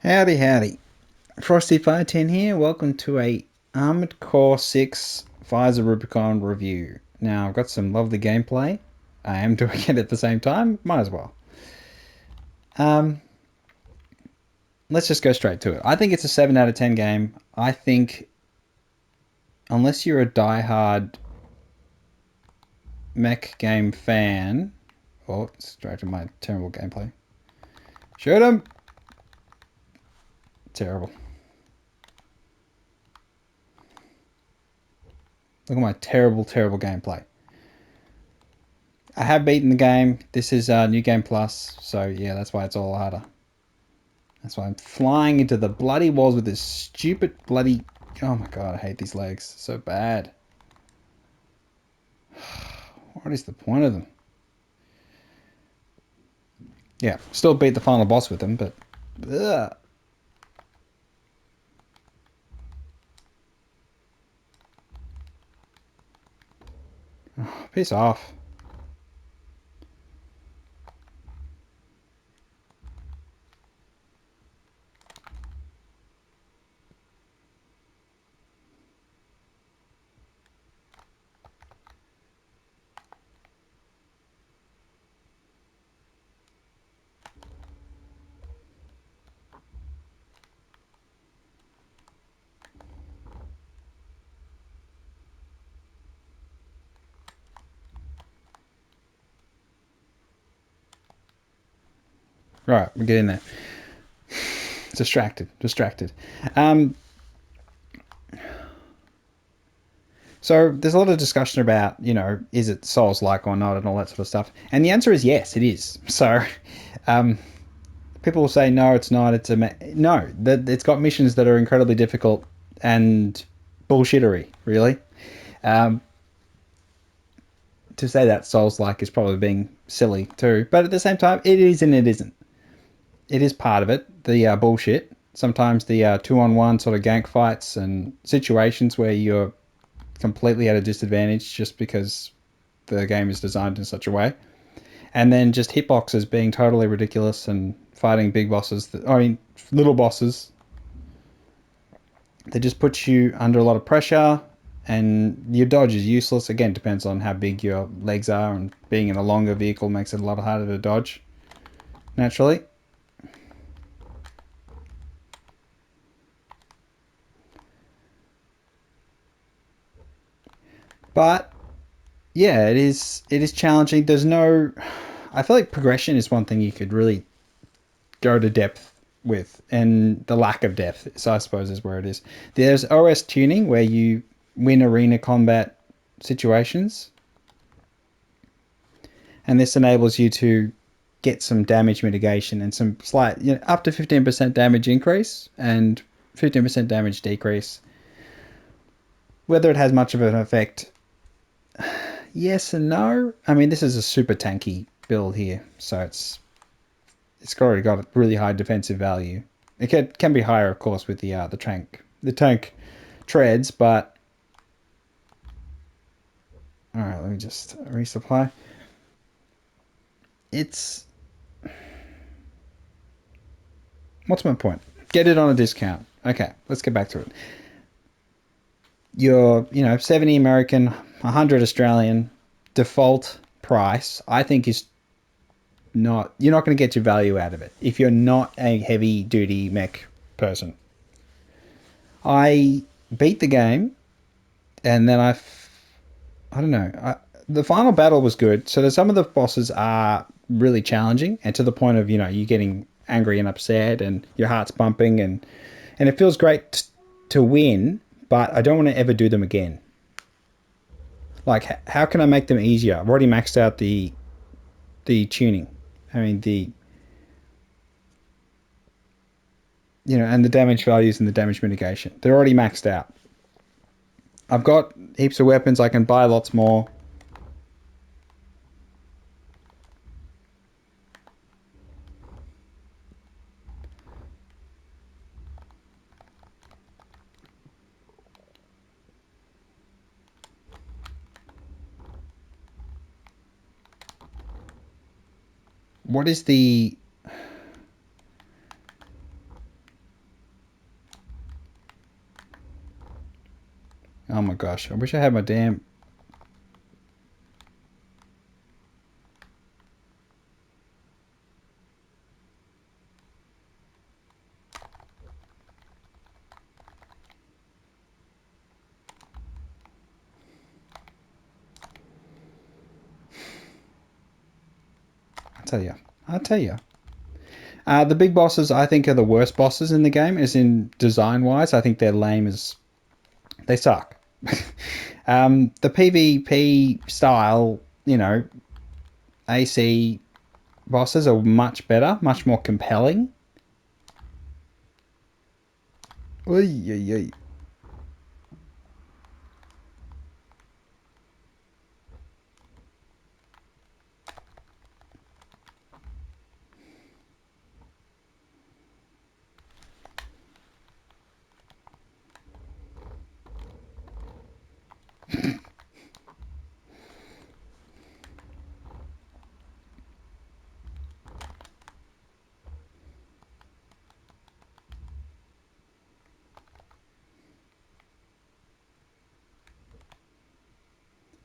Howdy, howdy. Frosty510 here. Welcome to a Armored Core 6 Pfizer Rubicon review. Now, I've got some lovely gameplay. I am doing it at the same time. Might as well. Um, let's just go straight to it. I think it's a 7 out of 10 game. I think, unless you're a die-hard mech game fan... Oh, it's distracted my terrible gameplay. Shoot him! Terrible. Look at my terrible, terrible gameplay. I have beaten the game. This is New Game Plus, so yeah, that's why it's all harder. That's why I'm flying into the bloody walls with this stupid bloody... Oh my god, I hate these legs so bad. What is the point of them? Yeah, still beat the final boss with them, but... Ugh. Oh, piss off. Right, we're getting there. Distracted. Um, so there's a lot of discussion about, is it Souls-like or not and all that sort of stuff. And the answer is yes, it is. So, um, people will say no, it's not. No. That it's got missions that are incredibly difficult and bullshittery. Really, um, to say that Souls-like is probably being silly too. But at the same time, it is and it isn't. It is part of it. The bullshit. Sometimes the two-on-one sort of gank fights and situations where you're completely at a disadvantage just because the game is designed in such a way. And then just hitboxes being totally ridiculous and fighting big bosses. Little bosses. They just put you under a lot of pressure, and your dodge is useless. Again, depends on how big your legs are, and being in a longer vehicle makes it a lot harder to dodge, naturally. But yeah, it is challenging. There's no... I feel like progression is one thing you could really go to depth with, and the lack of depth, so I suppose, is where it is. There's OS tuning where you win arena combat situations, and this enables you to get some damage mitigation and some slight, up to 15% damage increase and 15% damage decrease. Whether it has much of an effect, yes and no. I mean, this is a super tanky build here, so it's already got a really high defensive value. It can be higher, of course, with the tank treads, but all right, let me just resupply. It's... What's my point? Get it on a discount. Okay, let's get back to it. Your 70 American, 100 Australian default price, I think, is not... You're not going to get your value out of it if you're not a heavy duty mech person. I beat the game, and then I don't know. The final battle was good. So some of the bosses are really challenging, and to the point of you getting angry and upset, and your heart's pumping, and it feels great to win. But I don't want to ever do them again. Like, how can I make them easier? I've already maxed out the tuning. I mean and the damage values and the damage mitigation. They're already maxed out. I've got heaps of weapons. I can buy lots more. What is the... Oh my gosh, I wish I had my damn. I'll tell you. I'll tell you. The big bosses, I think, are the worst bosses in the game, as in design wise. I think they're lame as they suck. The PvP style, AC bosses are much better, much more compelling. Oy, oy, oy.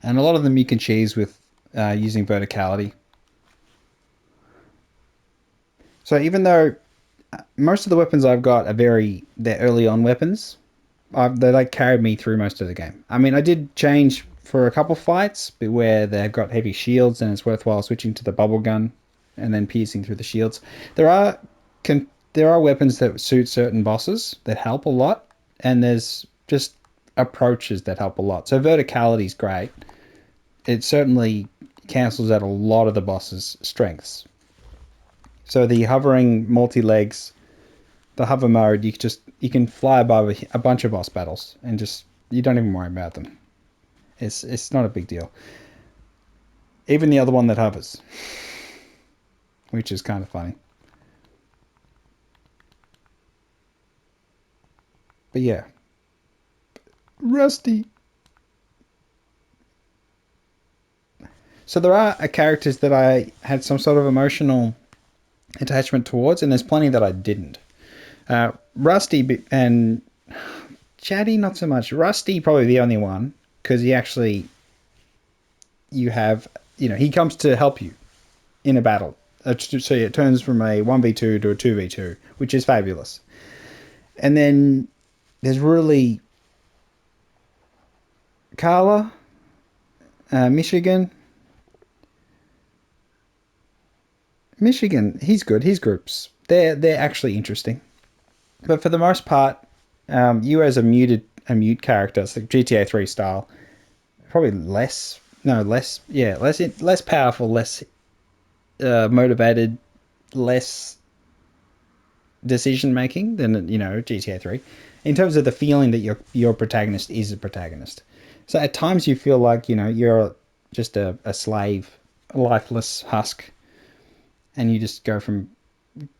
And a lot of them you can cheese with using verticality. So even though most of the weapons I've got they're early on weapons, they like carried me through most of the game. I mean, I did change for a couple fights where they've got heavy shields and it's worthwhile switching to the bubble gun and then piercing through the shields. There are there are weapons that suit certain bosses that help a lot, and there's just approaches that help a lot. So verticality is great. It certainly cancels out a lot of the boss's strengths. So the hovering multi legs, the hover mode, you can fly above a bunch of boss battles and just you don't even worry about them. It's not a big deal. Even the other one that hovers, which is kind of funny. But yeah, Rusty. So there are characters that I had some sort of emotional attachment towards, and there's plenty that I didn't. Rusty and Chatty, not so much. Rusty, probably the only one, because you have, he comes to help you in a battle. So it turns from a 1v2 to a 2v2, which is fabulous. And then there's really Carla, Michigan. Michigan, he's good. His groups, they're actually interesting. But for the most part, you as a mute character, it's like GTA 3 style, probably less powerful, less motivated, less decision making than GTA 3. In terms of the feeling that your protagonist is a protagonist. So at times you feel like you're just a slave, a lifeless husk, and you just go from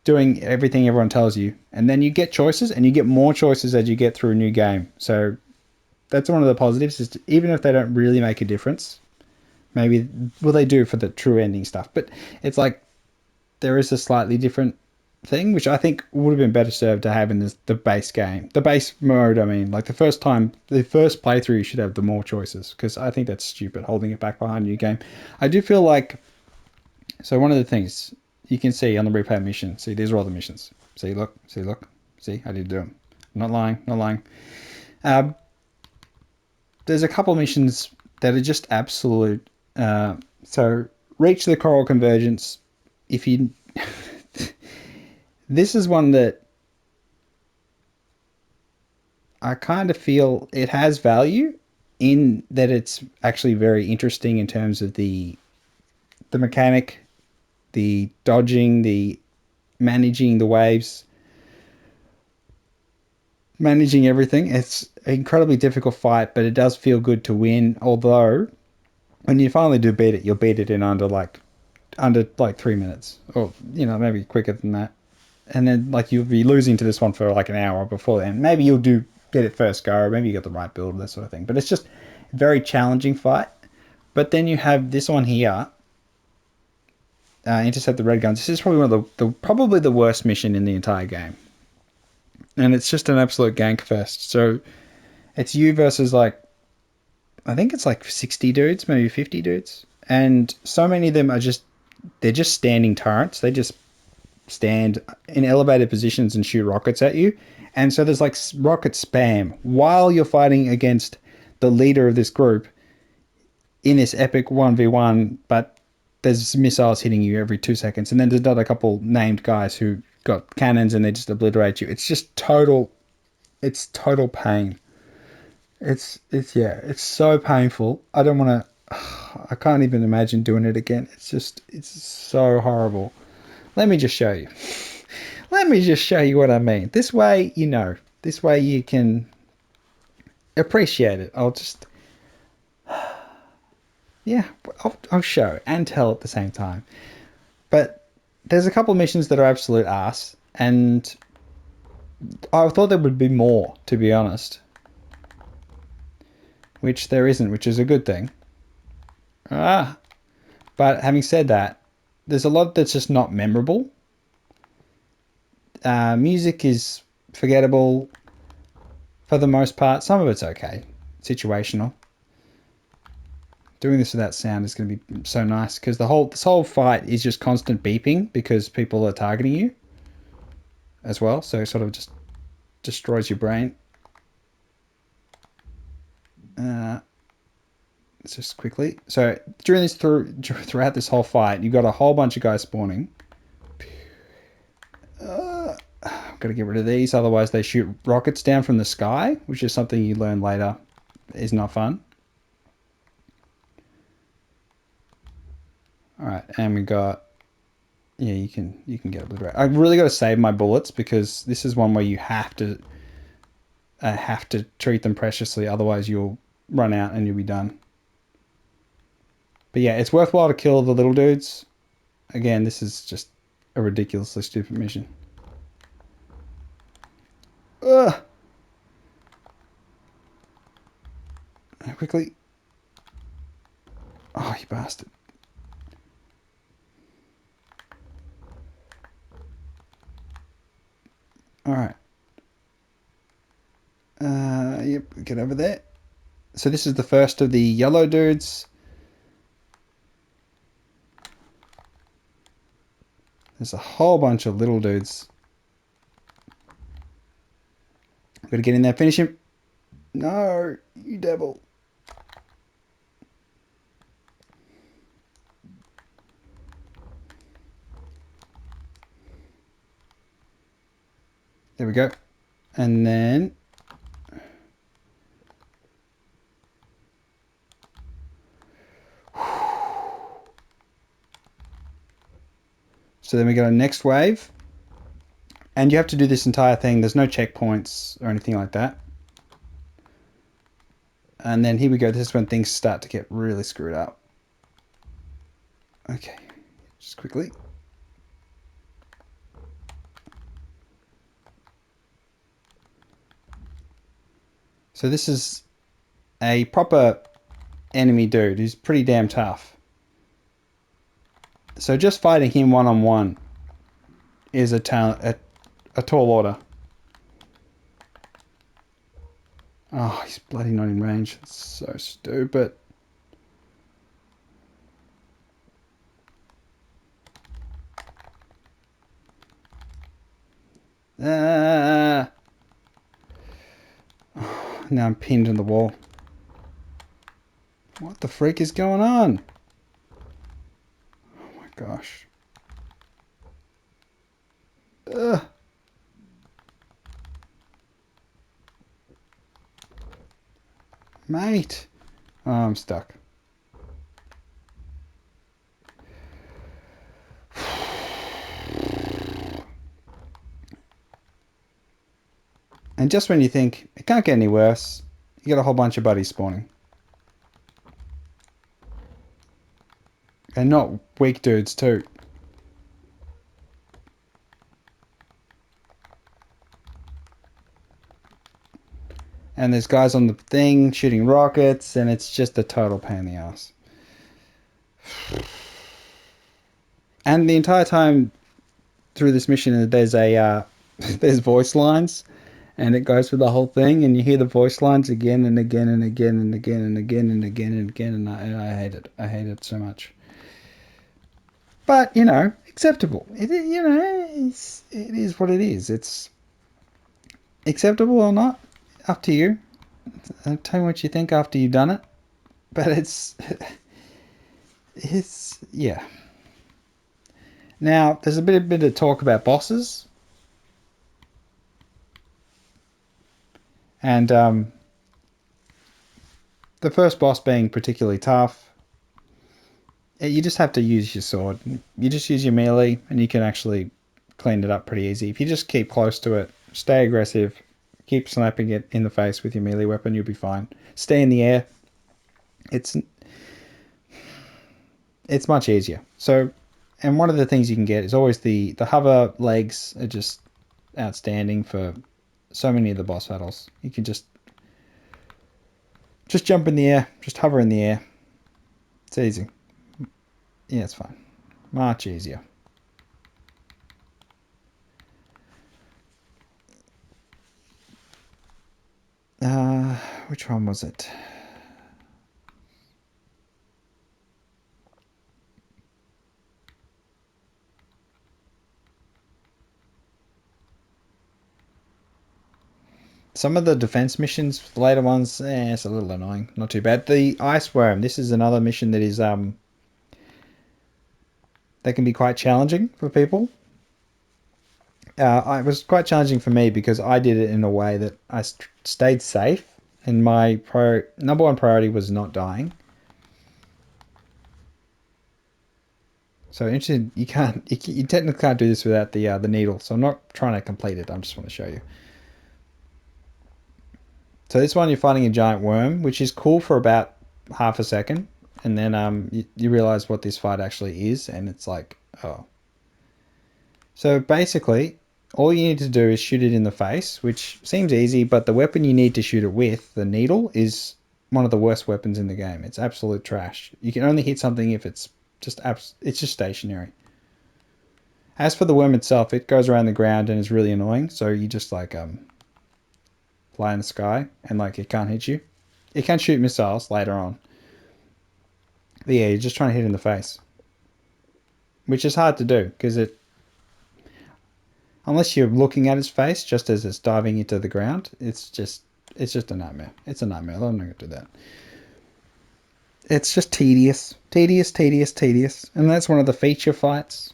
doing everything everyone tells you, and then you get choices, and you get more choices as you get through a new game. So that's one of the positives. Is even if they don't really make a difference, maybe they do for the true ending stuff. But it's like there is a slightly different thing, which I think would have been better served to have in the base game, the base mode. I mean, like the first playthrough, you should have the more choices because I think that's stupid holding it back behind a new game. I do feel like one of the things you can see on the replay mission. See, these are all the missions. See, look. See, I did do them. I'm not lying. There's a couple of missions that are just absolute. So, reach the coral convergence. If you, this is one that I kind of feel it has value in that it's actually very interesting in terms of the mechanic, the dodging, the managing the waves, managing everything. It's an incredibly difficult fight, but it does feel good to win. Although, when you finally do beat it, you'll beat it in under 3 minutes, or maybe quicker than that. And then you'll be losing to this one for like an hour before then. Maybe you'll do get it first go, maybe you got the right build, that sort of thing. But it's just a very challenging fight. But then you have this one here, intercept the red guns. This is probably one of probably the worst mission in the entire game, and it's just an absolute gank fest. So it's you versus I think it's like 60 dudes, maybe 50 dudes. And so many of them are just, they're just standing turrets. They just stand in elevated positions and shoot rockets at you. And so there's like rocket spam while you're fighting against the leader of this group in this epic 1v1, but there's missiles hitting you every 2 seconds. And then there's another couple named guys who got cannons and they just obliterate you. It's just it's total pain. It's so painful. I don't want to, I can't even imagine doing it again. It's so horrible. Let me just show you. Let me just show you what I mean. This way, this way you can appreciate it. Yeah, I'll show and tell at the same time. But there's a couple of missions that are absolute ass, and I thought there would be more, to be honest. Which there isn't, which is a good thing. But having said that, there's a lot that's just not memorable. Music is forgettable for the most part. Some of it's okay, situational. Doing this without sound is going to be so nice because this whole fight is just constant beeping because people are targeting you as well. So it sort of just destroys your brain. Let's just quickly. So throughout this whole fight, you've got a whole bunch of guys spawning. I've got to get rid of these, otherwise they shoot rockets down from the sky, which is something you learn later is not fun. All right, and we got, yeah, you can get obliterated. I really got to save my bullets because this is one where you have to treat them preciously, otherwise you'll run out and you'll be done. But yeah, it's worthwhile to kill the little dudes. Again, this is just a ridiculously stupid mission. Ugh. Quickly. Oh, you bastard. Alright. Yep, get over there. So this is the first of the yellow dudes. There's a whole bunch of little dudes. I've got to get in there, finish him. No, you devil. There we go. And then so then we go to next wave. And you have to do this entire thing. There's no checkpoints or anything like that. And then here we go. This is when things start to get really screwed up. Okay, just quickly. So this is a proper enemy dude who's pretty damn tough. So just fighting him one-on-one is a tall order. Oh, he's bloody not in range. It's so stupid. Now I'm pinned in the wall. What the freak is going on? Oh my gosh. Ugh. Mate. Oh, I'm stuck. And just when you think it can't get any worse, you get a whole bunch of buddies spawning. And not weak dudes too. And there's guys on the thing shooting rockets, and it's just a total pain in the ass. And the entire time through this mission, there's there's voice lines, and it goes through the whole thing, and you hear the voice lines again and again and again and again and again and again and again, and I hate it. I hate it so much. But acceptable. It is what it is. It's acceptable or not, up to you. Tell me what you think after you've done it. But it's yeah. Now there's a bit of talk about bosses, and the first boss being particularly tough. You just have to use your sword. You just use your melee, and you can actually clean it up pretty easy. If you just keep close to it, stay aggressive, keep slapping it in the face with your melee weapon, you'll be fine. Stay in the air. It's much easier. So, and one of the things you can get is always the hover legs are just outstanding for so many of the boss battles. You can just jump in the air, just hover in the air. It's easy. Yeah, it's fine. Much easier. Which one was it? Some of the defense missions, the later ones, it's a little annoying. Not too bad. The ice worm. This is another mission that is that can be quite challenging for people. It was quite challenging for me because I did it in a way that I stayed safe, and my number one priority was not dying. So interesting, you technically can't do this without the needle. So I'm not trying to complete it. I just want to show you. So this one you're fighting a giant worm, which is cool for about half a second, and then you realize what this fight actually is, and it's like, oh. So basically, all you need to do is shoot it in the face, which seems easy, but the weapon you need to shoot it with, the needle, is one of the worst weapons in the game. It's absolute trash. You can only hit something if it's just stationary. As for the worm itself, it goes around the ground and is really annoying. So you just like fly in the sky and like it can't hit you. It can shoot missiles later on. But yeah, you're just trying to hit it in the face, which is hard to do because unless you're looking at its face just as it's diving into the ground, it's just a nightmare. It's a nightmare. I'm not going to do that. It's just tedious, and that's one of the feature fights.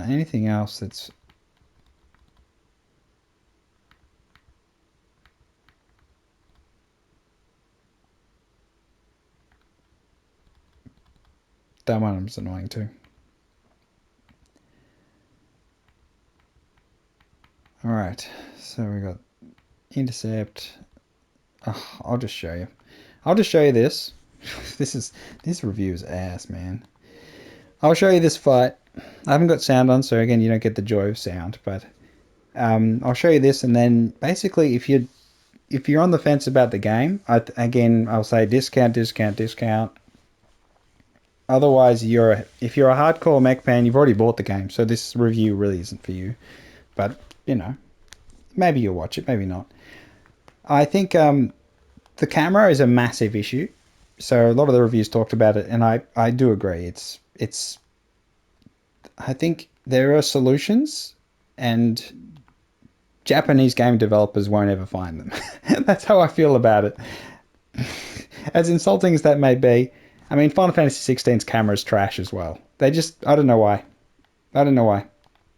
Anything else that's that one was annoying too. All right, so we got intercept. Oh, I'll just show you. I'll just show you this. This review is ass, man. I'll show you this fight. I haven't got sound on, so again, you don't get the joy of sound. But I'll show you this, and then basically, if you're on the fence about the game, I'll say discount. Otherwise, if you're a hardcore mech fan, you've already bought the game, so this review really isn't for you. But maybe you'll watch it, maybe not. I think the camera is a massive issue. So a lot of the reviews talked about it, and I do agree. It's I think there are solutions, and Japanese game developers won't ever find them. That's how I feel about it. As insulting as that may be, I mean, Final Fantasy XVI's camera is trash as well. I don't know why. I don't know why.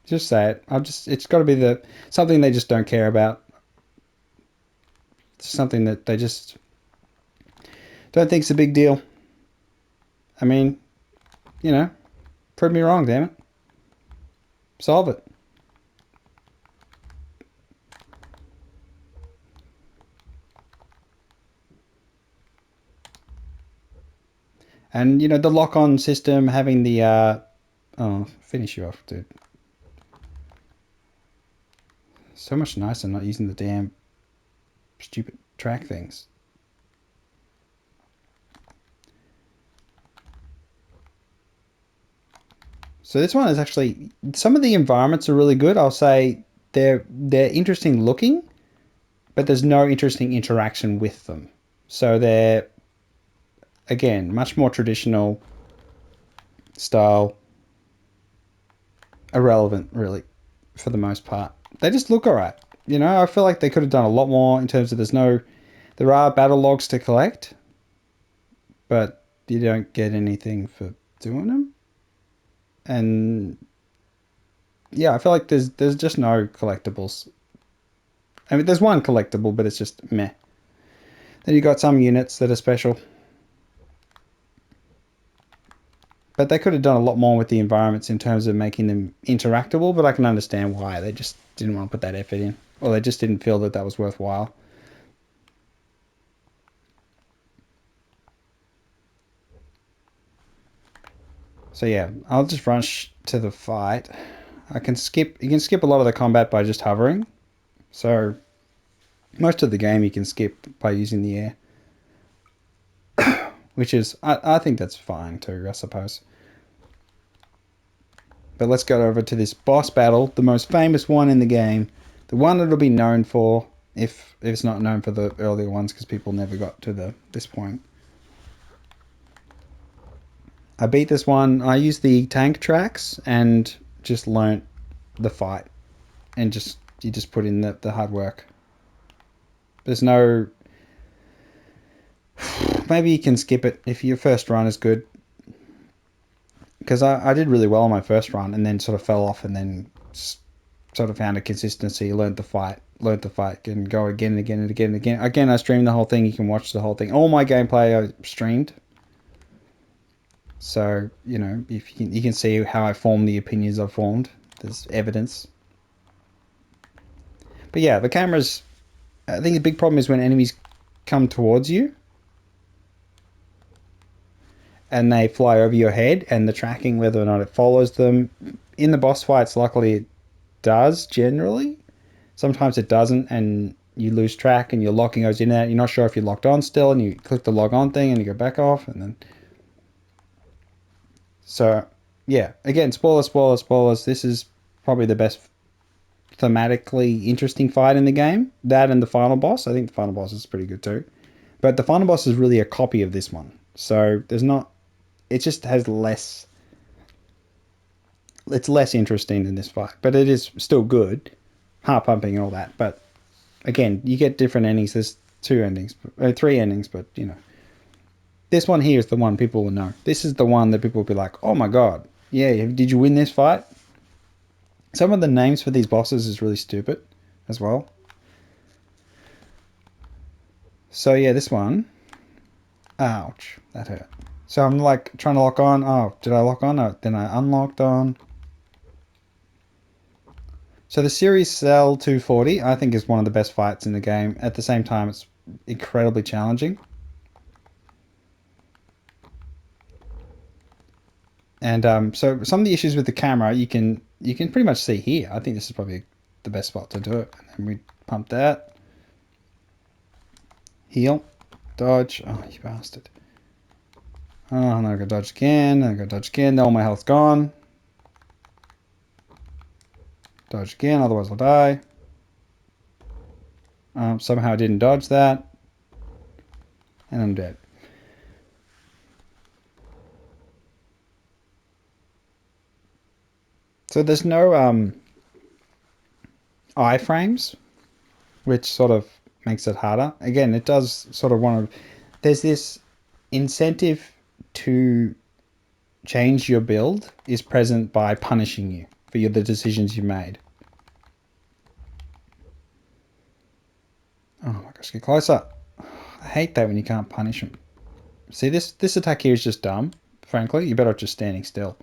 Just say it. It's got to be something they just don't care about. It's something that they just don't think it's a big deal. I mean, prove me wrong, damn it. Solve it. And the lock-on system, having the finish you off, dude. So much nicer not using the damn stupid track things. So this one is actually, some of the environments are really good. I'll say they're interesting looking, but there's no interesting interaction with them. So they're, again, much more traditional style, irrelevant really, for the most part. They just look alright. You know, I feel like they could have done a lot more in terms of there are battle logs to collect, but you don't get anything for doing them. And yeah, I feel like there's just no collectibles. I mean, there's one collectible, but it's just meh. Then you got some units that are special. But they could have done a lot more with the environments in terms of making them interactable, but I can understand why. They just didn't want to put that effort in. Or they just didn't feel that that was worthwhile. So yeah, I'll just rush to the fight. You can skip a lot of the combat by just hovering. So most of the game you can skip by using the air. Which is, I think that's fine too, I suppose. But let's go over to this boss battle, the most famous one in the game. The one that'll be known for, if it's not known for the earlier ones, because people never got to this point. I beat this one. I used the tank tracks and just learnt the fight. And you just put in the hard work. There's no... Maybe you can skip it if your first run is good. Because I did really well on my first run and then sort of fell off and then sort of found a consistency, learned the fight, and go again and again and again and again. Again, I streamed the whole thing. You can watch the whole thing. All my gameplay I streamed. So, you know, if you can see how I formed the opinions I've formed. There's evidence. But yeah, the cameras, I think the big problem is when enemies come towards you and they fly over your head, and the tracking, whether or not it follows them. In the boss fights, luckily it does generally. Sometimes it doesn't, and you lose track and you're locking those in and out. You're not sure if you're locked on still, and you click the log on thing and you go back off, and then... So, yeah. Again, spoilers. This is probably the best thematically interesting fight in the game. That and the final boss. I think the final boss is pretty good too. But the final boss is really a copy of this one. So there's not... It just has less... It's less interesting than this fight. But it is still good. Heart pumping and all that. But again, you get different endings. There's three endings, but you know. This one here is the one people will know. This is the one that people will be like, oh my god, yeah, did you win this fight? Some of the names for these bosses is really stupid as well. So yeah, this one. Ouch, that hurt. So I'm like trying to lock on. Oh, did I lock on? Oh, then I unlocked on. So the Series Cell 240, I think, is one of the best fights in the game. At the same time, it's incredibly challenging. And so some of the issues with the camera, you can pretty much see here. I think this is probably the best spot to do it. And then we pump that. Heal. Dodge. Oh, you bastard. Oh, and I go dodge again. And I go dodge again. All my health's gone. Dodge again, otherwise I'll die. Somehow I didn't dodge that. And I'm dead. So there's no iframes, which sort of makes it harder. Again, it does sort of want to... There's this incentive to change your build is present by punishing you for the decisions you made. Oh my gosh, get closer. I hate that when you can't punish them. See, this attack here is just dumb, frankly. You're better off just standing still.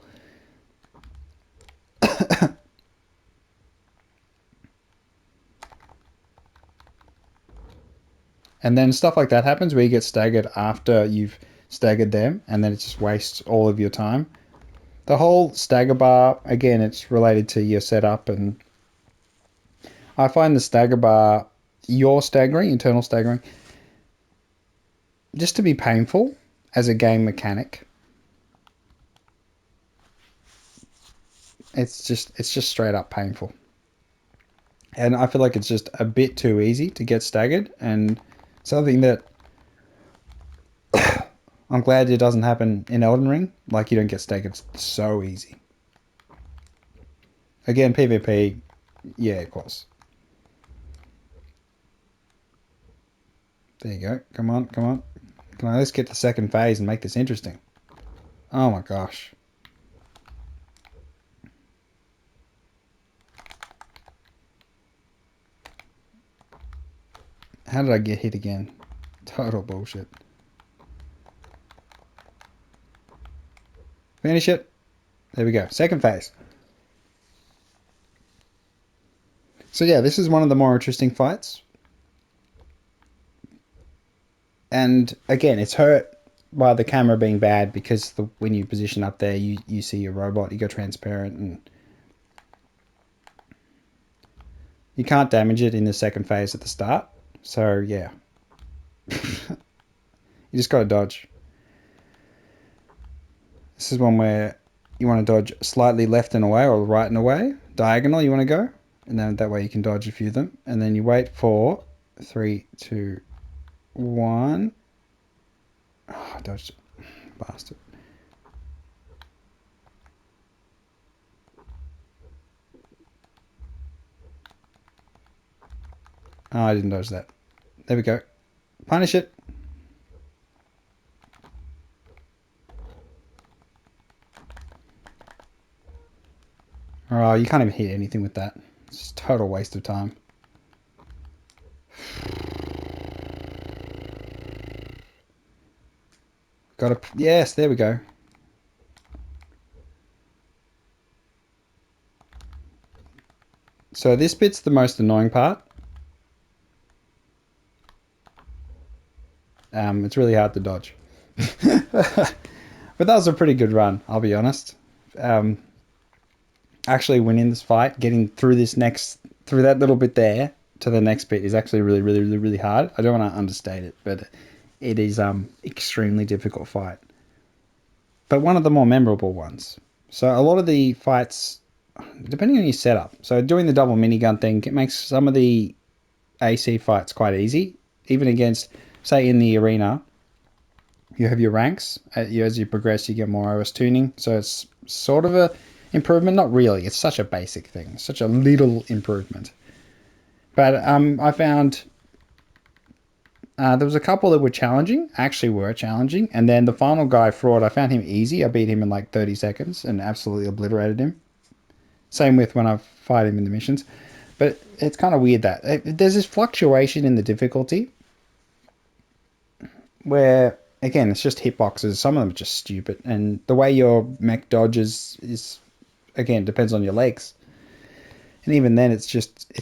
And then stuff like that happens where you get staggered after you've staggered them, and then it just wastes all of your time. The whole stagger bar, again, it's related to your setup, and I find the stagger bar, your staggering, internal staggering, just to be painful as a game mechanic. It's just straight up painful. And I feel like it's just a bit too easy to get staggered, and something that I'm glad it doesn't happen in Elden Ring. Like, you don't get staggered so easy. Again, PvP, yeah, of course. There you go. Come on, come on. Can I at least get the second phase and make this interesting? Oh my gosh. How did I get hit again? Total bullshit. Finish it. There we go. Second phase. So yeah, this is one of the more interesting fights. And again, it's hurt by the camera being bad because when you position up there, you see your robot, you go transparent, and you can't damage it in the second phase at the start. So yeah, you just got to dodge. This is one where you want to dodge slightly left and away or right and away. Diagonal you want to go. And then that way you can dodge a few of them. And then you wait for 3, 2, 1. Oh, I dodged it. Bastard. Oh, I didn't dodge that. There we go. Punish it. Oh, you can't even hit anything with that. It's just total waste of time. Got to... Yes, there we go. So this bit's the most annoying part. It's really hard to dodge. But that was a pretty good run, I'll be honest. Actually winning this fight, getting through that little bit there to the next bit is actually really, really, really, really hard. I don't want to understate it, but it is extremely difficult fight. But one of the more memorable ones. So a lot of the fights, depending on your setup. So doing the double minigun thing, it makes some of the AC fights quite easy. Even against, say in the arena, you have your ranks. As you progress, you get more OS tuning. So it's sort of a improvement. Not really. It's such a basic thing. Such a little improvement. But I found there was a couple that were challenging. Actually were challenging. And then the final guy, Fraud, I found him easy. I beat him in like 30 seconds and absolutely obliterated him. Same with when I fight him in the missions. But it's kind of weird that there's this fluctuation in the difficulty where, again, it's just hitboxes. Some of them are just stupid. And the way your mech dodges is, again, depends on your legs. And even then, it's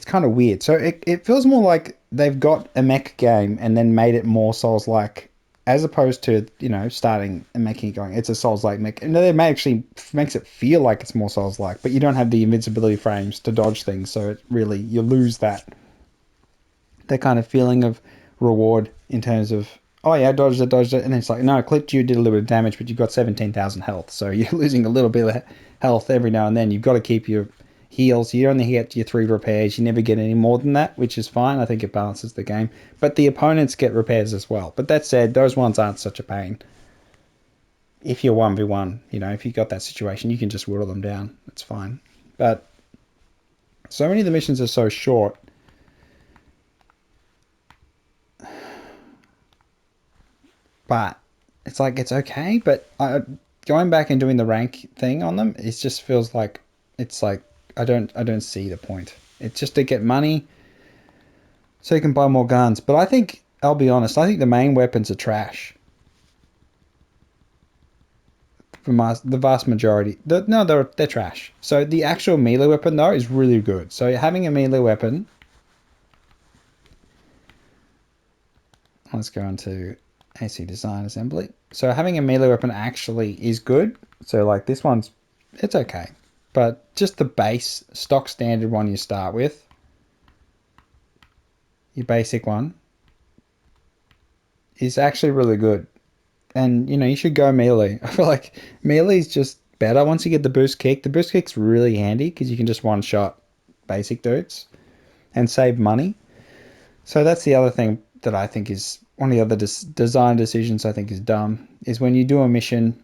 kind of weird. So it feels more like they've got a mech game and then made it more Souls-like, as opposed to, starting and making it going, it's a Souls-like mech. And it actually makes it feel like it's more Souls-like, but you don't have the invincibility frames to dodge things. So it really, you lose that kind of feeling of reward in terms of, oh yeah, I dodged it, and then it's like, no, I clipped you, did a little bit of damage, but you've got 17,000 health, so you're losing a little bit of health every now and then. You've got to keep your heals. You only get your 3 repairs. You never get any more than that, which is fine. I think it balances the game. But the opponents get repairs as well. But that said, those ones aren't such a pain. If you're 1v1, if you've got that situation, you can just whittle them down. It's fine. But so many of the missions are so short. But it's like, it's okay. But going back and doing the rank thing on them, it just feels like, it's like, I don't see the point. It's just to get money so you can buy more guns. But I think, I'll be honest, I think the main weapons are trash. For the vast majority. They're trash. So the actual melee weapon, though, is really good. So having a melee weapon... Let's go into AC Design Assembly. So having a melee weapon actually is good. So like this one's... It's okay. But just the base, stock standard one you start with, your basic one, is actually really good. And, you should go melee. I feel like melee is just better once you get the boost kick. The boost kick's really handy because you can just one-shot basic dudes and save money. So that's the other thing that I think is one of the other design decisions I think is dumb, is when you do a mission,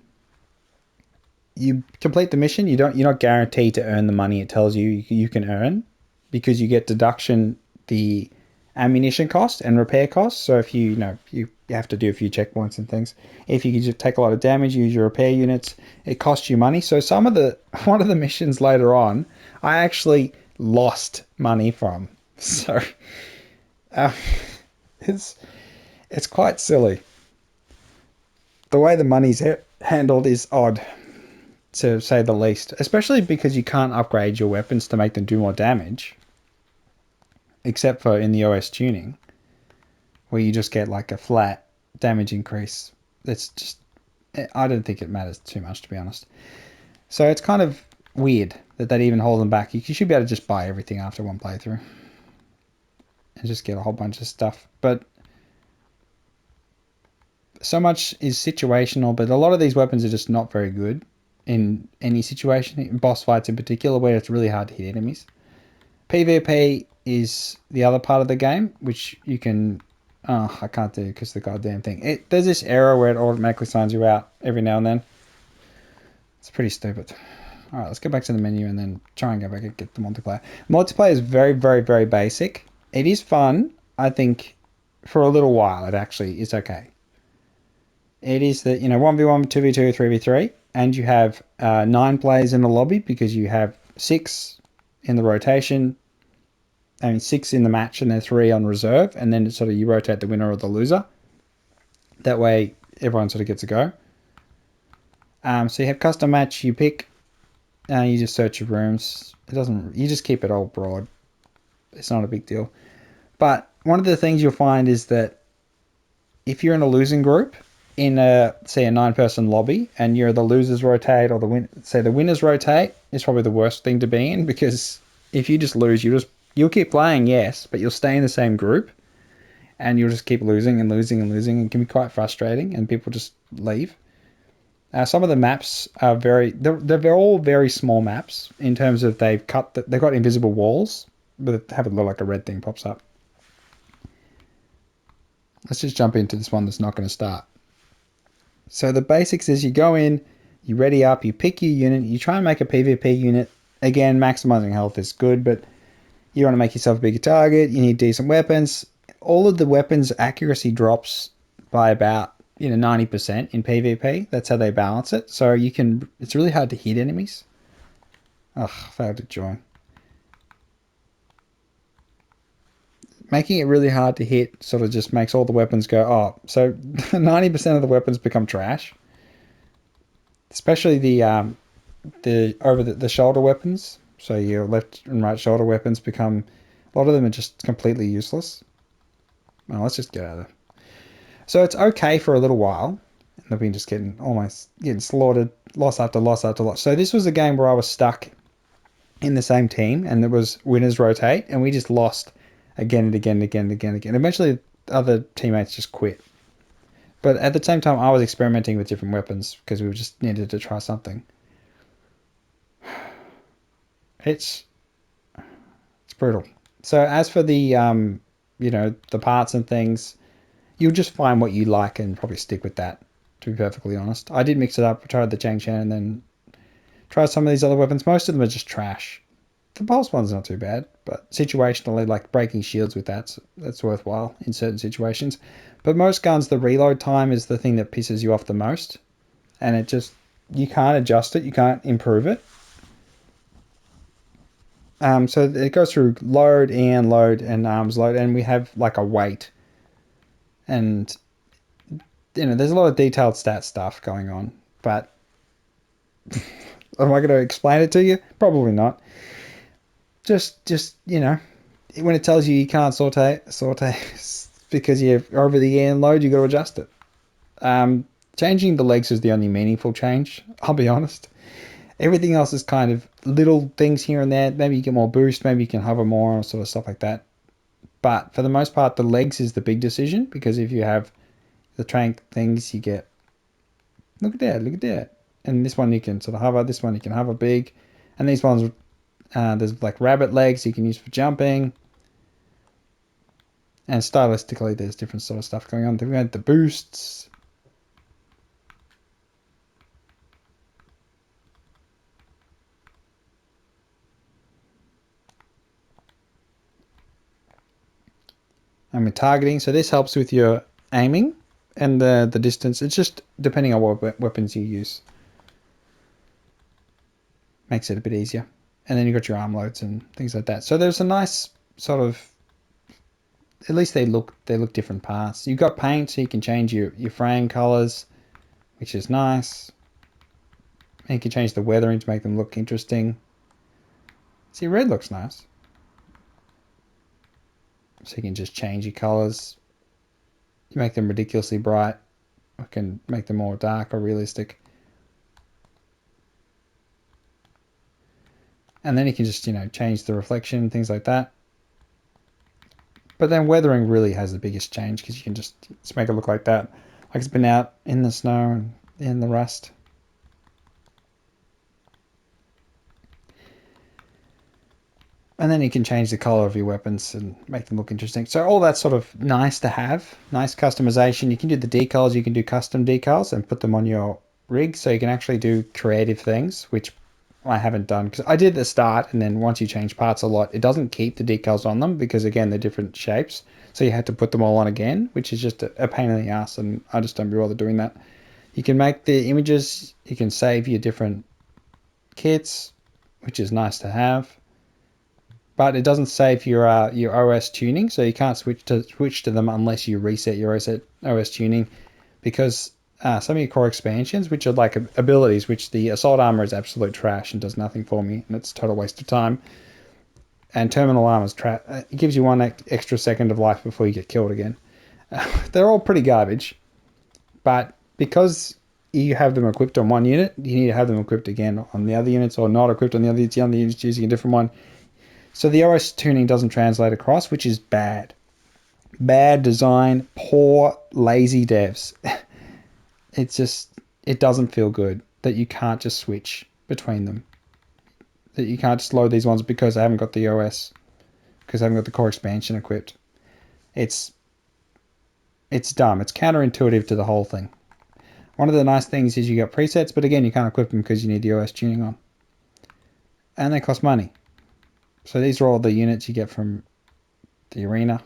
you complete the mission, you're not guaranteed to earn the money it tells you can earn, because you get deduction the ammunition cost and repair costs. So if you have to do a few checkpoints and things, if you just take a lot of damage, use your repair units, it costs you money. So one of the missions later on, I actually lost money from. So uh, it's quite silly. The way the money's handled is odd, to say the least, especially because you can't upgrade your weapons to make them do more damage, except for in the OS tuning, where you just get like a flat damage increase. That's just, I don't think it matters too much, to be honest. So it's kind of weird that they'd even hold them back. You should be able to just buy everything after one playthrough and just get a whole bunch of stuff. But so much is situational, but a lot of these weapons are just not very good in any situation, in boss fights in particular, where it's really hard to hit enemies. PvP is the other part of the game, which you can... Oh, I can't do because the goddamn thing. There's this error where it automatically signs you out every now and then. It's pretty stupid. Alright, let's go back to the menu and then try and go back and get the multiplayer. Multiplayer is very, very, very basic. It is fun, I think, for a little while. It actually is okay. It is that, 1v1, 2v2, 3v3, and you have 9 players in the lobby because you have 6 in the rotation. 6 in the match and then 3 on reserve, and then sort of you rotate the winner or the loser. That way everyone sort of gets a go. So you have custom match, you pick, you just search your rooms. You just keep it all broad. It's not a big deal. But one of the things you'll find is that if you're in a losing group, in a 9-person lobby, and you're the losers rotate or the winners rotate, is probably the worst thing to be in, because if you just lose, you'll keep playing, yes, but you'll stay in the same group and you'll just keep losing and losing and losing. It can be quite frustrating and people just leave. Some of the maps are they're all very small maps in terms of they've got invisible walls, but they have a like a red thing pops up. Let's just jump into this one that's not going to start. So the basics is you go in, you ready up, you pick your unit, you try and make a PvP unit. Again, maximizing health is good, but you want to make yourself a bigger target, you need decent weapons. All of the weapons accuracy drops by about 90% in PvP. That's how they balance it. So it's really hard to hit enemies. Ugh, failed to join. Making it really hard to hit sort of just makes all the weapons go, oh, so 90% of the weapons become trash. Especially the over the shoulder weapons. So your left and right shoulder weapons become, a lot of them are just completely useless. Well, let's just get out of there. So it's okay for a little while. And they've been just getting slaughtered, loss after loss after loss. So this was a game where I was stuck in the same team and there was winners rotate and we just lost again and again and again and again and again. Eventually other teammates just quit. But at the same time I was experimenting with different weapons because we just needed to try something. It's brutal. So as for the the parts and things, you'll just find what you like and probably stick with that, to be perfectly honest. I did mix it up. I tried the Chang Chen and then tried some of these other weapons. Most of them are just trash. The pulse one's not too bad, but situationally, like breaking shields with that's worthwhile in certain situations. But most guns, the reload time is the thing that pisses you off the most. And you can't adjust it. You can't improve it. So it goes through load and arms load, and we have like a weight. And, there's a lot of detailed stat stuff going on, but am I going to explain it to you? Probably not. Just when it tells you can't saute because you're over the air and load, you got to adjust it. Changing the legs is the only meaningful change, I'll be honest. Everything else is kind of little things here and there. Maybe you get more boost, maybe you can hover more, or sort of stuff like that. But for the most part, the legs is the big decision, because if you have the trank things, you get... Look at that. And this one you can sort of hover, this one you can hover big. And these ones, there's like rabbit legs you can use for jumping. And stylistically, there's different sort of stuff going on. Then we had the boosts. And with targeting, so this helps with your aiming and the distance. It's just depending on what weapons you use. Makes it a bit easier. And then you've got your arm loads and things like that. So there's a nice sort of, at least they look different parts. You've got paint, so you can change your frame colors, which is nice. And you can change the weathering to make them look interesting. See, red looks nice. So you can just change your colors. You make them ridiculously bright. I can make them more dark or realistic. And then you can just, change the reflection, things like that. But then weathering really has the biggest change because you can just make it look like that. Like it's been out in the snow and in the rust. And then you can change the color of your weapons and make them look interesting. So all that's sort of nice to have. Nice customization. You can do the decals. You can do custom decals and put them on your rig. So you can actually do creative things, which I haven't done. Because I did at the start, and then once you change parts a lot, it doesn't keep the decals on them because, again, they're different shapes. So you had to put them all on again, which is just a pain in the ass, and I just don't bother doing that. You can make the images. You can save your different kits, which is nice to have. But it doesn't save your OS tuning, so you can't switch to them unless you reset your OS tuning, because some of your core expansions, which are like abilities, which the assault armor is absolute trash and does nothing for me, and it's a total waste of time. And terminal armor is trash. It gives you one extra second of life before you get killed again. They're all pretty garbage, but because you have them equipped on one unit, you need to have them equipped again on the other units, or not equipped on the other units using a different one. So the OS tuning doesn't translate across, which is bad. Bad design, poor, lazy devs. It doesn't feel good that you can't just switch between them. That you can't just load these ones because I haven't got the OS, because I haven't got the core expansion equipped. It's dumb. It's counterintuitive to the whole thing. One of the nice things is you got presets, but again, you can't equip them because you need the OS tuning on. And they cost money. So these are all the units you get from the arena.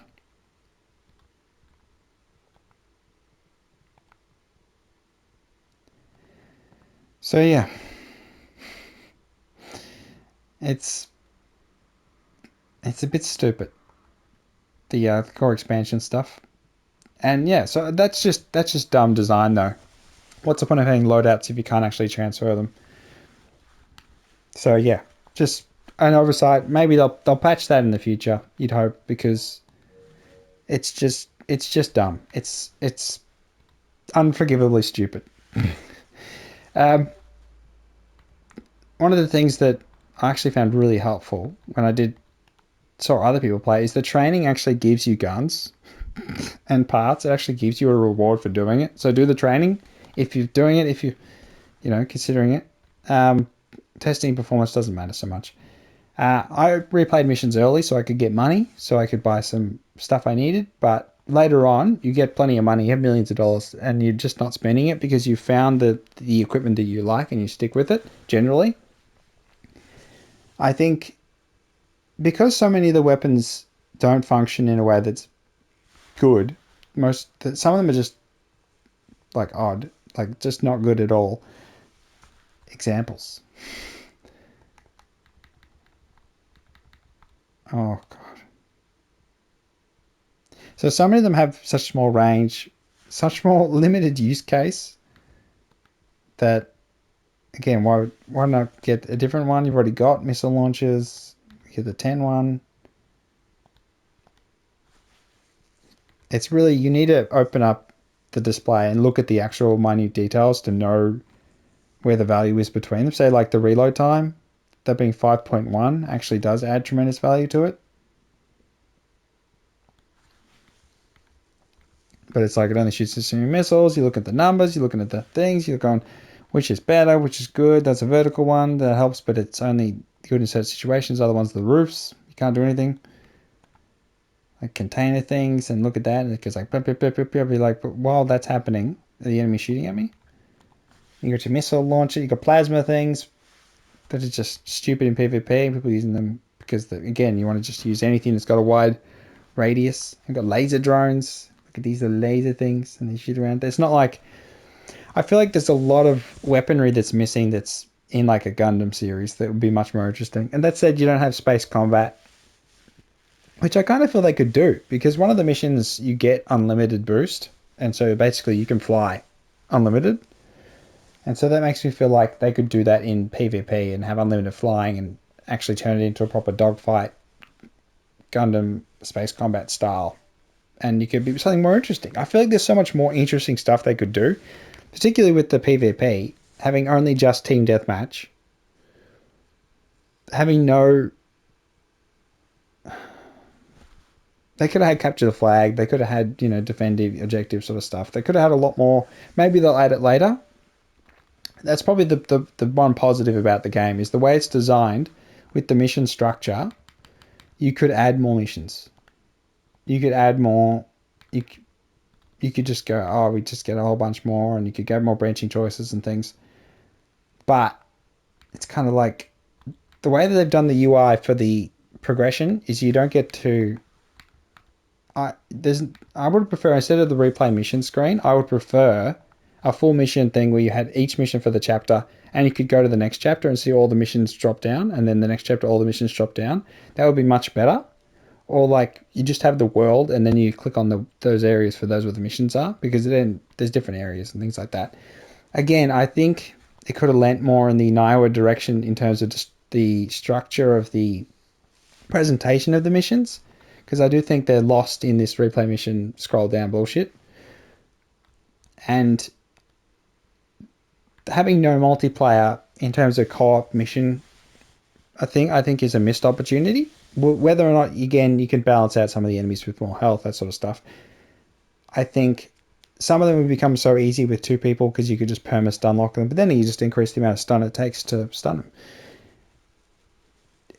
So yeah, it's a bit stupid, the core expansion stuff. And yeah, so that's just dumb design though. What's the point of having loadouts if you can't actually transfer them? So yeah, just an oversight. Maybe they'll patch that in the future. You'd hope, because it's just dumb. It's unforgivably stupid. um, One of the things that I actually found really helpful when I saw other people play is the training actually gives you guns and parts. It actually gives you a reward for doing it. So do the training if you're doing it. If considering it. Testing performance doesn't matter so much. I replayed missions early so I could get money, so I could buy some stuff I needed. But later on, you get plenty of money, you have millions of dollars, and you're just not spending it because you found the equipment that you like and you stick with it. Generally, I think because so many of the weapons don't function in a way that's good, some of them are just like odd, like just not good at all. Examples. Oh god. So so many of them have such small range, such small limited use case that, again, why not get a different one? You've already got missile launchers. Get the 10 one. It's really, you need to open up the display and look at the actual minute details to know where the value is between them. Say like the reload time, that being 5.1 actually does add tremendous value to it. But it's like it only shoots assuming missiles. You look at the numbers, you're looking at the things, you're going, which is better, which is good. That's a vertical one that helps, but it's only good in certain situations. Other ones are the roofs. You can't do anything. Like container things, and look at that, and it goes like, beep, beep, beep, beep, beep. You're like, but while that's happening, are the enemy shooting at me? You got your missile launcher, you got plasma things that are just stupid in PvP. People using them because, again, you want to just use anything that's got a wide radius. You've got laser drones. Look at these are laser things, and they shoot around. It's not like, I feel like there's a lot of weaponry that's missing that's in like a Gundam series that would be much more interesting. And that said, you don't have space combat, which I kind of feel they could do, because one of the missions you get unlimited boost, and so basically you can fly unlimited. And so that makes me feel like they could do that in PvP and have unlimited flying and actually turn it into a proper dogfight Gundam space combat style. And you could be something more interesting. I feel like there's so much more interesting stuff they could do, particularly with the PvP, having only just team deathmatch, having no. They could have had capture the flag. They could have had, defend the objective sort of stuff. They could have had a lot more. Maybe they'll add it later. That's probably the one positive about the game is the way it's designed with the mission structure. You could add more missions. You could add more. You could just go, oh, we just get a whole bunch more, and you could get more branching choices and things. But it's kind of like the way that they've done the UI for the progression is you don't get to. I would prefer, instead of the replay mission screen, I would prefer a full mission thing where you had each mission for the chapter, and you could go to the next chapter and see all the missions drop down, and then the next chapter all the missions drop down. That would be much better. Or like you just have the world, and then you click on those areas for those where the missions are, because then there's different areas and things like that. Again, I think it could have lent more in the Niowa direction in terms of just the structure of the presentation of the missions, because I do think they're lost in this replay mission scroll down bullshit. And having no multiplayer in terms of co-op mission, I think is a missed opportunity. Whether or not, again, you can balance out some of the enemies with more health, that sort of stuff. I think some of them would become so easy with two people because you could just perma stun lock them, but then you just increase the amount of stun it takes to stun them.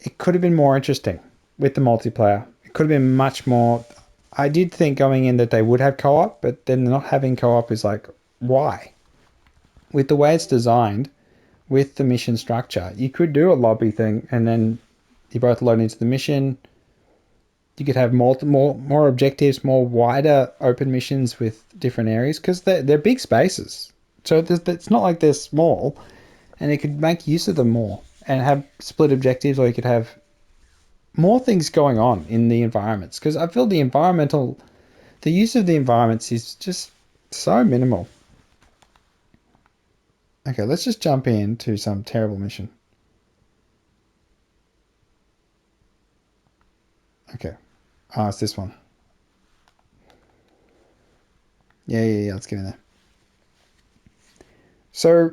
It could have been more interesting with the multiplayer. It could have been much more. I did think going in that they would have co-op, but then not having co-op is like, why? With the way it's designed, with the mission structure, you could do a lobby thing, and then you both load into the mission. You could have more objectives, more wider open missions with different areas, because they're big spaces. So it's not like they're small, and you could make use of them more and have split objectives, or you could have more things going on in the environments. Because I feel the use of the environments is just so minimal. Okay, let's just jump into some terrible mission. Okay. It's this one. Yeah. Let's get in there. So,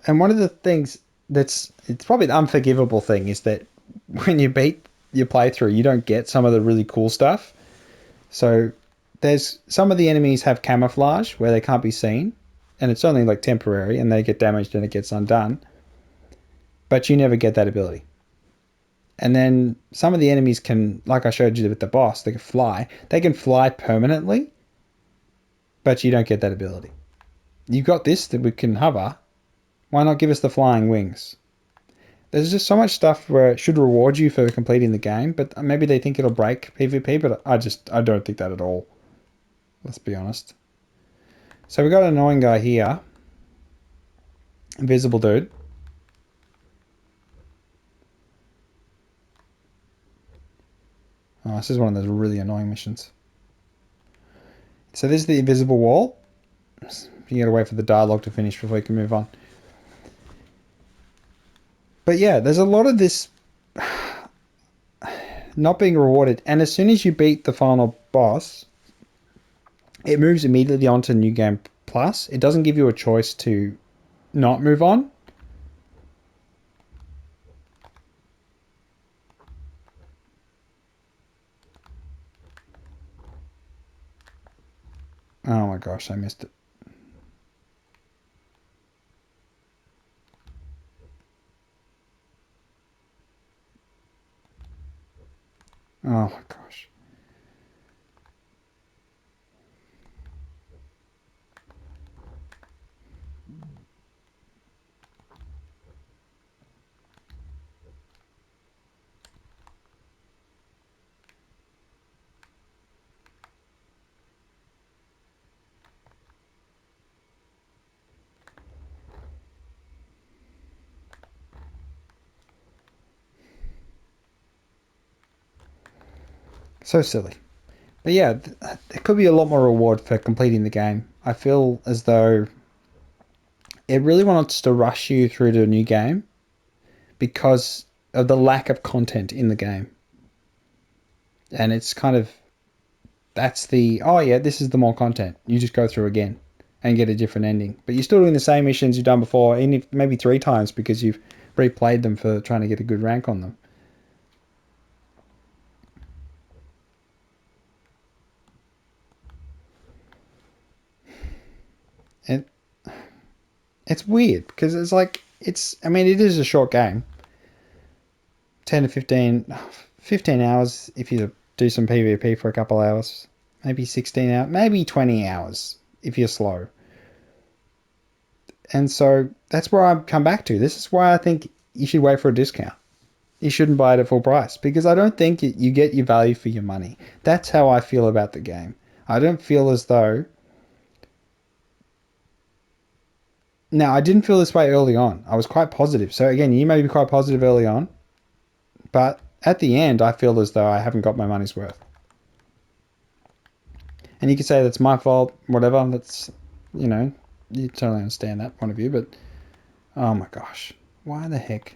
and one of the things it's probably the unforgivable thing is that when you beat your playthrough, you don't get some of the really cool stuff. So, there's some of the enemies have camouflage where they can't be seen, and it's only like temporary, and they get damaged and it gets undone. But you never get that ability. And then some of the enemies can, like I showed you with the boss, they can fly. They can fly permanently, but you don't get that ability. You've got this that we can hover. Why not give us the flying wings? There's just so much stuff where it should reward you for completing the game, but maybe they think it'll break PvP, but I don't think that at all. Let's be honest. So we got an annoying guy here. Invisible dude. Oh, this is one of those really annoying missions. So this is the invisible wall. You gotta wait for the dialogue to finish before you can move on. But yeah, there's a lot of this not being rewarded. And as soon as you beat the final boss, it moves immediately onto New Game Plus. It doesn't give you a choice to not move on. Oh my gosh, I missed it. Oh my gosh. So silly. But yeah, there could be a lot more reward for completing the game. I feel as though it really wants to rush you through to a new game because of the lack of content in the game. And it's kind of, that's the, oh yeah, this is the more content. You just go through again and get a different ending. But you're still doing the same missions you've done before, maybe 3 times because you've replayed them for trying to get a good rank on them. And it's weird because it's like, I mean, it is a short game. 10 to 15 hours if you do some PvP for a couple hours. Maybe 16 hours, maybe 20 hours if you're slow. And so that's where I come back to. This is why I think you should wait for a discount. You shouldn't buy it at full price because I don't think you get your value for your money. That's how I feel about the game. I don't feel as though. Now, I didn't feel this way early on. I was quite positive. So, again, you may be quite positive early on, but at the end, I feel as though I haven't got my money's worth. And you could say that's my fault, whatever. That's, you know, you totally understand that point of view, but oh my gosh. Why the heck?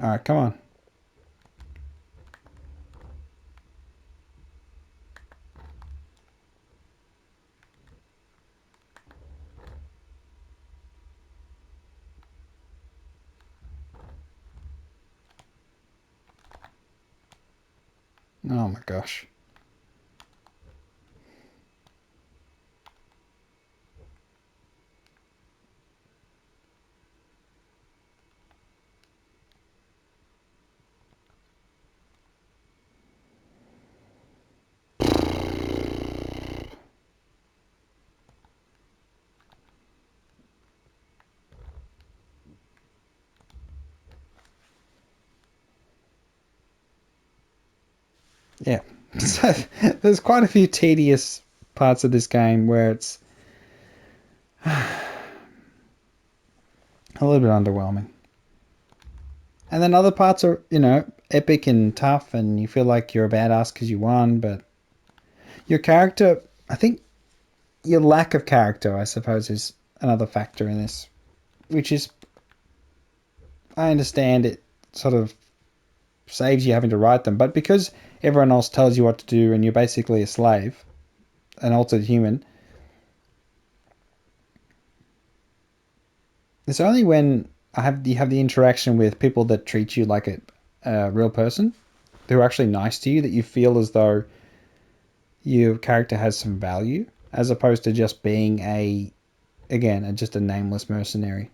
All right, come on. Oh my gosh. Yeah. So there's quite a few tedious parts of this game where it's a little bit underwhelming. And then other parts are, epic and tough, and you feel like you're a badass because you won, but your character, I think your lack of character, I suppose, is another factor in this, which is, I understand it sort of saves you having to write them, but because everyone else tells you what to do and you're basically a slave, an altered human, it's only when you have the interaction with people that treat you like a real person, who are actually nice to you, that you feel as though your character has some value, as opposed to just being just a nameless mercenary.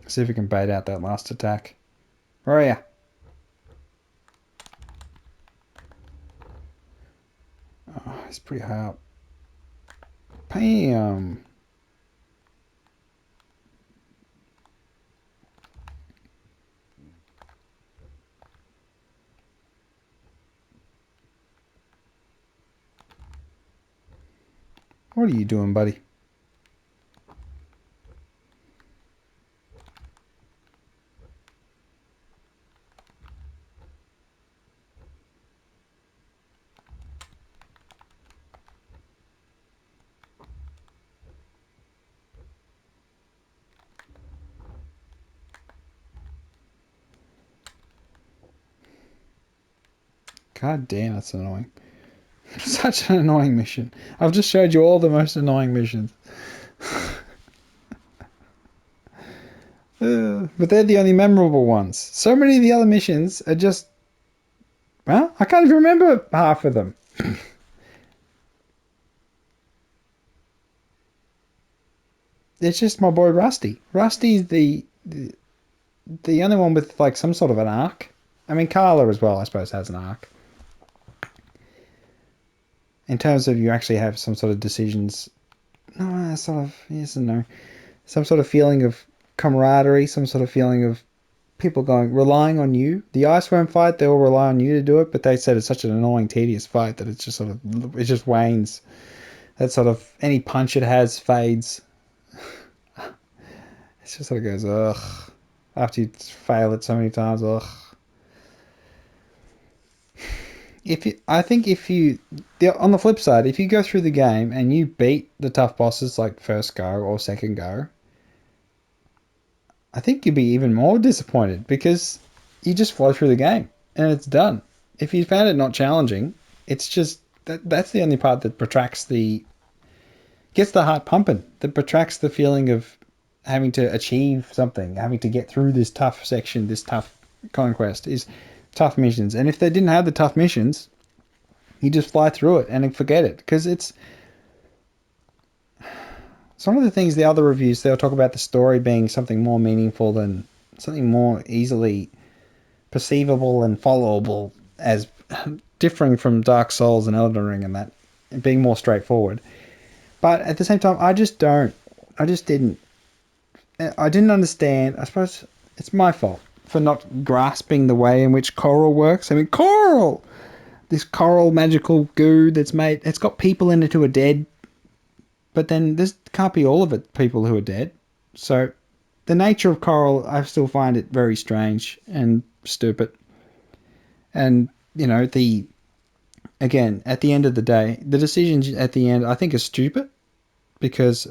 See if we can bait out that last attack. Where are you? Oh, he's pretty high up. Bam! What are you doing, buddy? God damn, that's annoying. Such an annoying mission. I've just showed you all the most annoying missions. But they're the only memorable ones. So many of the other missions are just... Well, I can't even remember half of them. It's just my boy Rusty. Rusty's the only one with like some sort of an arc. I mean, Carla as well, I suppose, has an arc. In terms of you actually have some sort of decisions. No, sort of, yes and no. Some sort of feeling of camaraderie, some sort of feeling of people relying on you. The Iceworm fight, they all rely on you to do it, but they said it's such an annoying, tedious fight that it just wanes. That sort of, any punch it has fades. It just sort of goes, ugh. After you fail it so many times, ugh. On the flip side, if you go through the game and you beat the tough bosses like first go or second go, I think you'd be even more disappointed because you just flow through the game and it's done. If you found it not challenging, it's just that's the only part that gets the heart pumping, that protracts the feeling of having to achieve something, having to get through this tough section, this tough conquest, is tough missions. And if they didn't have the tough missions, you just fly through it and forget it. Because it's one of the things, the other reviews, they'll talk about the story being something more meaningful than something more easily perceivable and followable, as differing from Dark Souls and Elden Ring and that, being more straightforward. But at the same time, I didn't understand. I suppose it's my fault for not grasping the way in which coral works. I mean, coral! This coral magical goo it's got people in it who are dead, but then this can't be all of it people who are dead. So the nature of coral, I still find it very strange and stupid. And, again, at the end of the day, the decisions at the end I think are stupid because,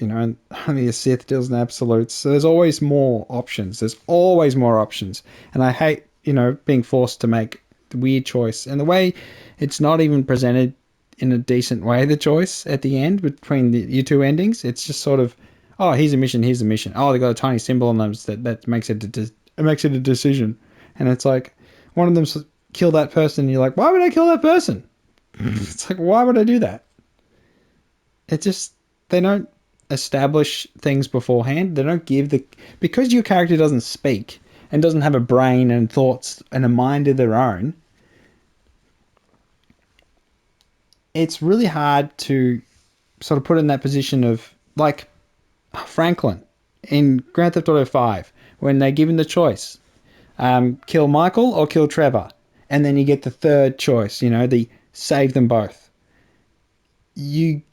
only a Sith deals in absolutes. So there's always more options. And I hate, being forced to make the weird choice. And the way it's not even presented in a decent way, the choice at the end between your two endings, it's just sort of, oh, here's a mission. Oh, they got a tiny symbol on them that makes it a decision. And it's like, one of them's kill that person, and you're like, why would I kill that person? It's like, why would I do that? It just, they don't establish things beforehand. They don't because your character doesn't speak and doesn't have a brain and thoughts and a mind of their own, it's really hard to sort of put in that position of, like, Franklin in Grand Theft Auto 5, when they're given the choice, kill Michael or kill Trevor, and then you get the third choice, the save them both. Again,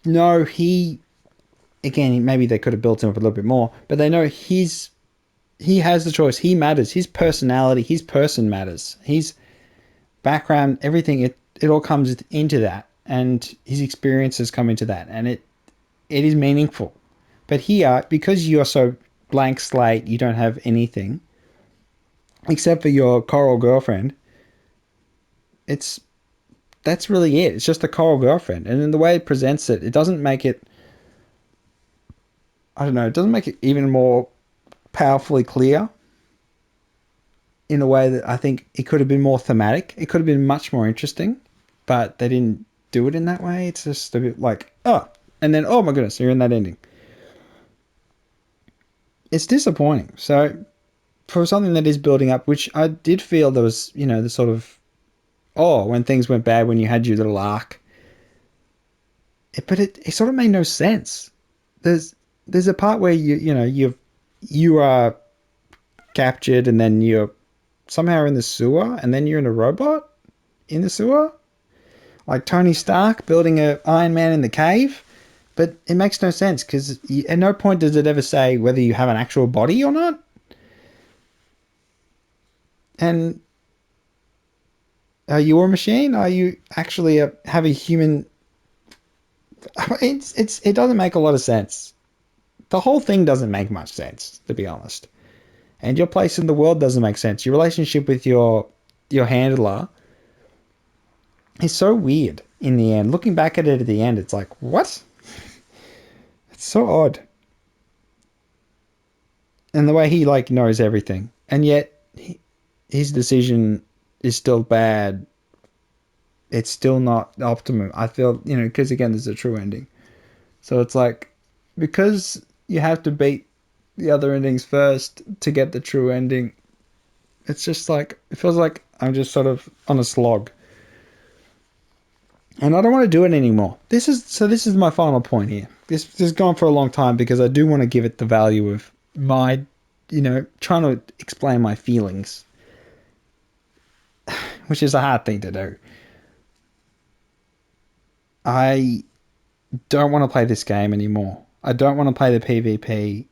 maybe they could have built him up a little bit more, but they know he has the choice. He matters. His personality, his person matters. His background, everything, it all comes into that, and his experiences come into that, and it is meaningful. But here, because you're so blank slate, you don't have anything except for your coral girlfriend. That's really it. It's just a coral girlfriend, and in the way it presents it, it doesn't make it. I don't know. It doesn't make it even more powerfully clear. In a way that I think it could have been more thematic. It could have been much more interesting, but they didn't do it in that way. It's just a bit like, oh, and then, oh my goodness, you're in that ending. It's disappointing. So for something that is building up, which I did feel there was, the sort of, when things went bad, when you had your little arc. But it sort of made no sense. There's a part where you are captured, and then you're somehow in the sewer, and then you're in a robot in the sewer, like Tony Stark building a Iron Man in the cave. But it makes no sense because at no point does it ever say whether you have an actual body or not. And are you a machine? Are you actually have a human? It doesn't make a lot of sense. The whole thing doesn't make much sense, to be honest. And your place in the world doesn't make sense. Your relationship with your handler He's so weird in the end. Looking back at it at the end, it's like, what? It's so odd. And the way he like knows everything, and yet his decision is still bad. It's still not optimum. I feel, because again, there's a true ending. So it's like, because you have to beat the other endings first to get the true ending, it's just like, it feels like I'm just sort of on a slog. And I don't want to do it anymore. This is my final point here. This has gone for a long time because I do want to give it the value of my, trying to explain my feelings, which is a hard thing to do. I don't want to play this game anymore. I don't want to play the PvP.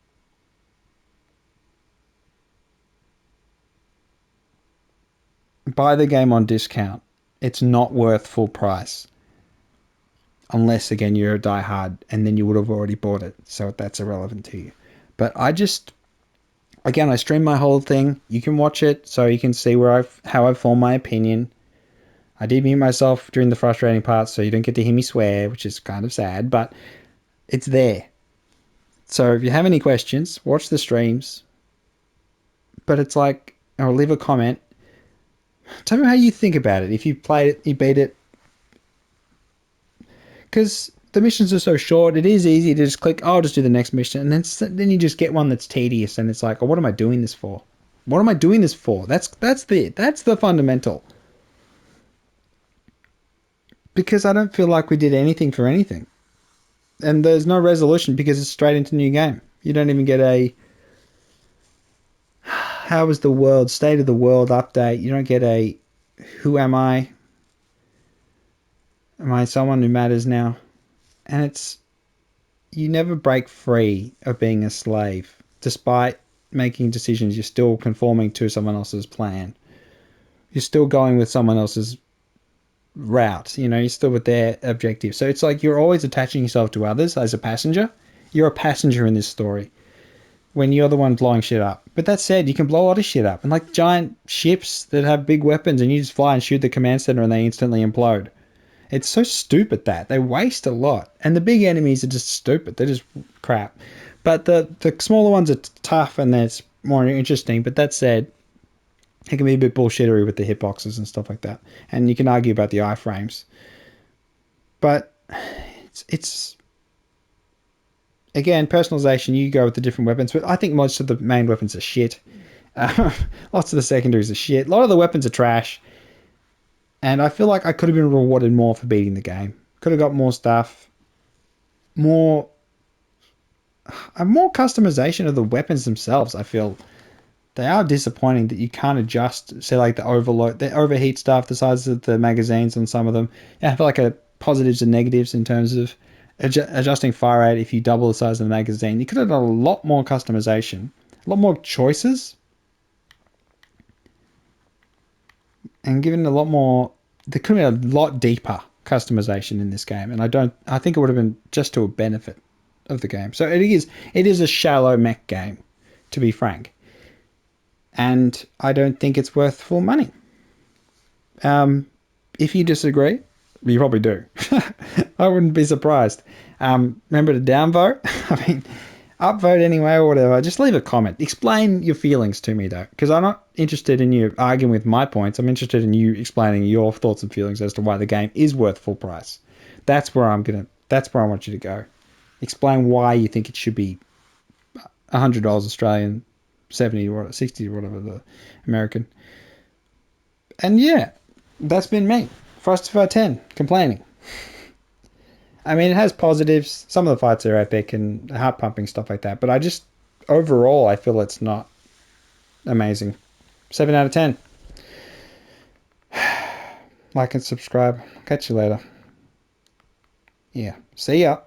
Buy the game on discount. It's not worth full price. Unless, again, you're a diehard and then you would have already bought it. So that's irrelevant to you. But I stream my whole thing. You can watch it so you can see how I've formed my opinion. I did mute myself during the frustrating parts so you don't get to hear me swear, which is kind of sad, but it's there. So if you have any questions, watch the streams. But it's like, or leave a comment. Tell me how you think about it. If you played it, you beat it. Because the missions are so short, it is easy to just click, oh, I'll just do the next mission. And then you just get one that's tedious and it's like, oh, what am I doing this for? What am I doing this for? That's the fundamental. Because I don't feel like we did anything for anything. And there's no resolution because it's straight into new game. You don't even get a how is the world, state of the world update. You don't get a who am I? Am I someone who matters now? And it's, you never break free of being a slave. Despite making decisions, you're still conforming to someone else's plan. You're still going with someone else's route. You're still with their objective. So it's like you're always attaching yourself to others as a passenger. You're a passenger in this story when you're the one blowing shit up. But that said, you can blow a lot of shit up. And like giant ships that have big weapons and you just fly and shoot the command center and they instantly implode. It's so stupid that they waste a lot. And the big enemies are just stupid. They're just crap. But the smaller ones are tough and that's more interesting. But that said, it can be a bit bullshittery with the hitboxes and stuff like that. And you can argue about the iframes. But it's again, personalization, you go with the different weapons. But I think most of the main weapons are shit. Lots of the secondaries are shit. A lot of the weapons are trash. And I feel like I could have been rewarded more for beating the game. Could have got more stuff. More customization of the weapons themselves, I feel. They are disappointing that you can't adjust, say, like the overheat stuff, the size of the magazines on some of them. Yeah, I feel like a positives and negatives in terms of adjusting fire rate if you double the size of the magazine. You could have done a lot more customization, a lot more choices, and given a lot more. There could have been a lot deeper customization in this game, and I think it would have been just to a benefit of the game. So it is a shallow mech game, to be frank. And I don't think it's worth full money. If you disagree, you probably do. I wouldn't be surprised. Remember to downvote. I mean, upvote anyway or whatever. Just leave a comment. Explain your feelings to me though, because I'm not interested in you arguing with my points. I'm interested in you explaining your thoughts and feelings as to why the game is worth full price. That's where I want you to go. Explain why you think it should be $100 Australian, 70 or 60 or whatever the American. And yeah, that's been me. Frosty 10 complaining. I mean, it has positives. Some of the fights are epic and heart pumping stuff like that. But overall, I feel it's not amazing. 7 out of 10. Like and subscribe. Catch you later. Yeah. See ya.